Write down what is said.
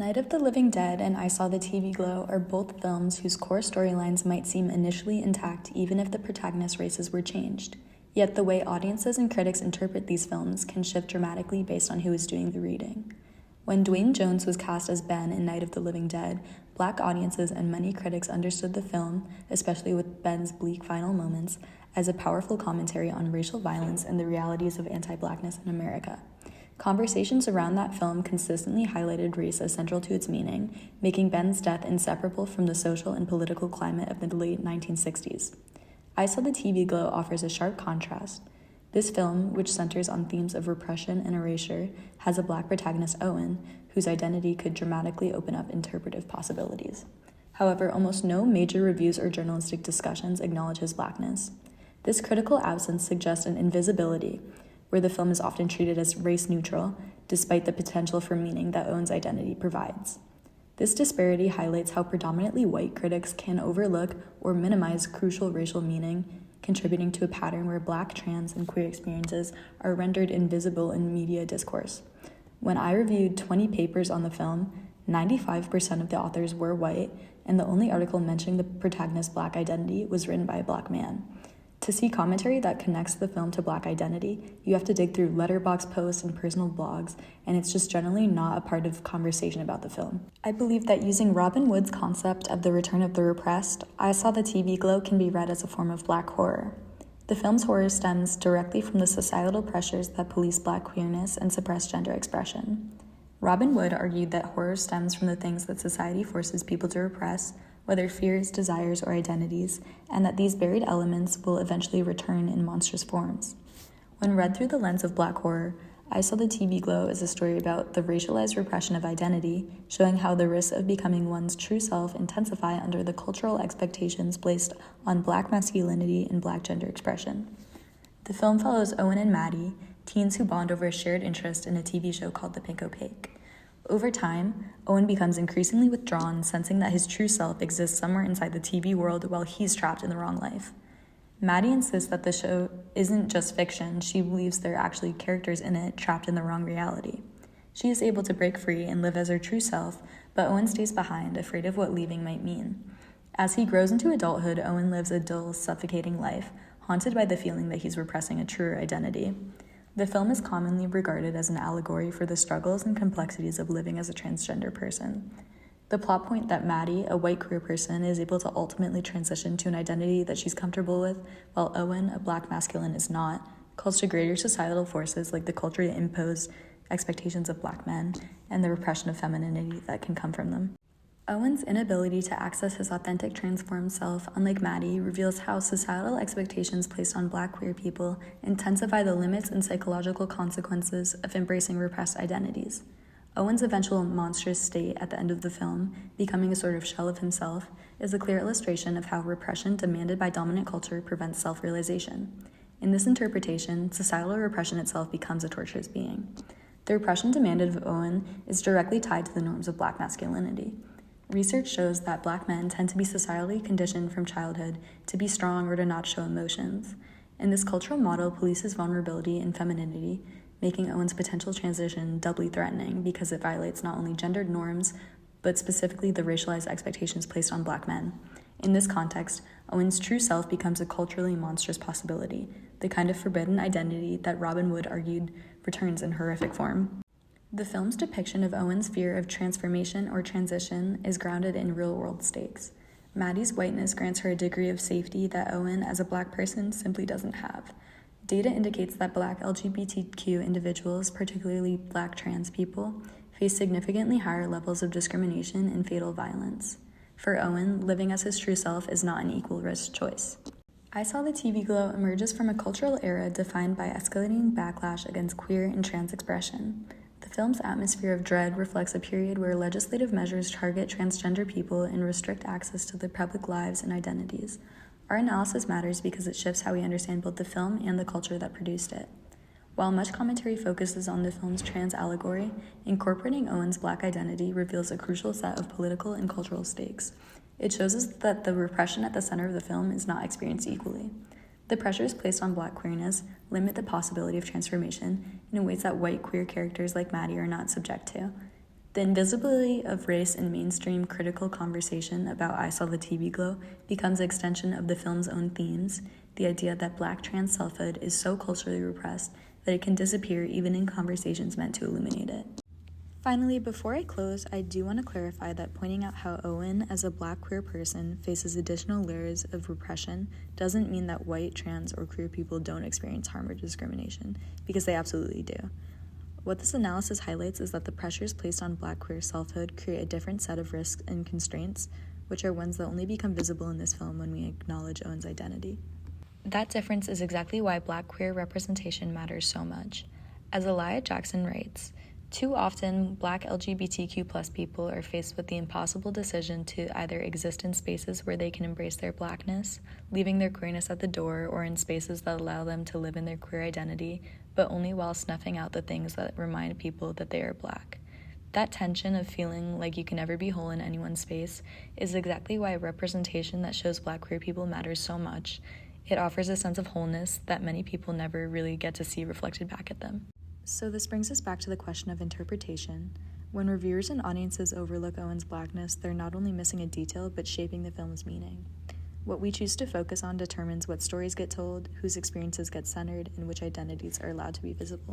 Night of the Living Dead and I Saw the TV Glow are both films whose core storylines might seem initially intact even if the protagonist races were changed. Yet the way audiences and critics interpret these films can shift dramatically based on who is doing the reading. When Dwayne Jones was cast as Ben in Night of the Living Dead, Black audiences and many critics understood the film, especially with Ben's bleak final moments, as a powerful commentary on racial violence and the realities of anti-Blackness in America. Conversations around that film consistently highlighted race as central to its meaning, making Ben's death inseparable from the social and political climate of the late 1960s. I Saw the TV Glow offers a sharp contrast. This film, which centers on themes of repression and erasure, has a Black protagonist, Owen, whose identity could dramatically open up interpretive possibilities. However, almost no major reviews or journalistic discussions acknowledge his Blackness. This critical absence suggests an invisibility, where the film is often treated as race-neutral, despite the potential for meaning that Owen's identity provides. This disparity highlights how predominantly white critics can overlook or minimize crucial racial meaning, contributing to a pattern where Black, trans, and queer experiences are rendered invisible in media discourse. When I reviewed 20 papers on the film, 95% of the authors were white, and the only article mentioning the protagonist's Black identity was written by a Black man. To see commentary that connects the film to Black identity, you have to dig through letterbox posts and personal blogs, and it's just generally not a part of conversation about the film. I believe that using Robin Wood's concept of the return of the repressed, I Saw the TV Glow can be read as a form of Black horror. The film's horror stems directly from the societal pressures that police Black queerness and suppress gender expression. Robin Wood argued that horror stems from the things that society forces people to repress, whether fears, desires, or identities, and that these buried elements will eventually return in monstrous forms. When read through the lens of Black horror, I Saw the TV Glow is a story about the racialized repression of identity, showing how the risks of becoming one's true self intensify under the cultural expectations placed on Black masculinity and Black gender expression. The film follows Owen and Maddie, teens who bond over a shared interest in a TV show called The Pink Opaque. Over time, Owen becomes increasingly withdrawn, sensing that his true self exists somewhere inside the TV world while he's trapped in the wrong life. Maddie insists that the show isn't just fiction. She believes there are actually characters in it trapped in the wrong reality. She is able to break free and live as her true self, but Owen stays behind, afraid of what leaving might mean. As he grows into adulthood, Owen lives a dull, suffocating life, haunted by the feeling that he's repressing a truer identity. The film is commonly regarded as an allegory for the struggles and complexities of living as a transgender person. The plot point that Maddie, a white queer person, is able to ultimately transition to an identity that she's comfortable with, while Owen, a Black masculine, is not, calls to greater societal forces like the culturally imposed expectations of Black men and the repression of femininity that can come from them. Owen's inability to access his authentic transformed self, unlike Maddie, reveals how societal expectations placed on Black queer people intensify the limits and psychological consequences of embracing repressed identities. Owen's eventual monstrous state at the end of the film, becoming a sort of shell of himself, is a clear illustration of how repression demanded by dominant culture prevents self-realization. In this interpretation, societal repression itself becomes a torturous being. The repression demanded of Owen is directly tied to the norms of Black masculinity. Research shows that Black men tend to be societally conditioned from childhood to be strong or to not show emotions. And this cultural model polices vulnerability and femininity, making Owen's potential transition doubly threatening because it violates not only gendered norms, but specifically the racialized expectations placed on Black men. In this context, Owen's true self becomes a culturally monstrous possibility, the kind of forbidden identity that Robin Wood argued returns in horrific form. The film's depiction of Owen's fear of transformation or transition is grounded in real-world stakes. Maddie's whiteness grants her a degree of safety that Owen, as a Black person, simply doesn't have. Data indicates that Black LGBTQ individuals, particularly Black trans people, face significantly higher levels of discrimination and fatal violence. For Owen, living as his true self is not an equal risk choice. I Saw the TV Glow emerges from a cultural era defined by escalating backlash against queer and trans expression. The film's atmosphere of dread reflects a period where legislative measures target transgender people and restrict access to their public lives and identities. Our analysis matters because it shifts how we understand both the film and the culture that produced it. While much commentary focuses on the film's trans allegory, incorporating Owen's Black identity reveals a crucial set of political and cultural stakes. It shows us that the repression at the center of the film is not experienced equally. The pressures placed on Black queerness limit the possibility of transformation in ways that white queer characters like Maddie are not subject to. The invisibility of race in mainstream critical conversation about I Saw the TV Glow becomes an extension of the film's own themes, the idea that Black trans selfhood is so culturally repressed that it can disappear even in conversations meant to illuminate it. Finally, before I close, I do want to clarify that pointing out how Owen, as a Black queer person, faces additional layers of repression doesn't mean that white, trans, or queer people don't experience harm or discrimination, because they absolutely do. What this analysis highlights is that the pressures placed on Black queer selfhood create a different set of risks and constraints, which are ones that only become visible in this film when we acknowledge Owen's identity. That difference is exactly why Black queer representation matters so much. As Elia Jackson writes, too often, Black LGBTQ+ people are faced with the impossible decision to either exist in spaces where they can embrace their Blackness, leaving their queerness at the door, or in spaces that allow them to live in their queer identity, but only while snuffing out the things that remind people that they are Black. That tension of feeling like you can never be whole in anyone's space is exactly why representation that shows Black queer people matters so much. It offers a sense of wholeness that many people never really get to see reflected back at them. So this brings us back to the question of interpretation. When reviewers and audiences overlook Owen's Blackness, they're not only missing a detail, but shaping the film's meaning. What we choose to focus on determines what stories get told, whose experiences get centered, and which identities are allowed to be visible.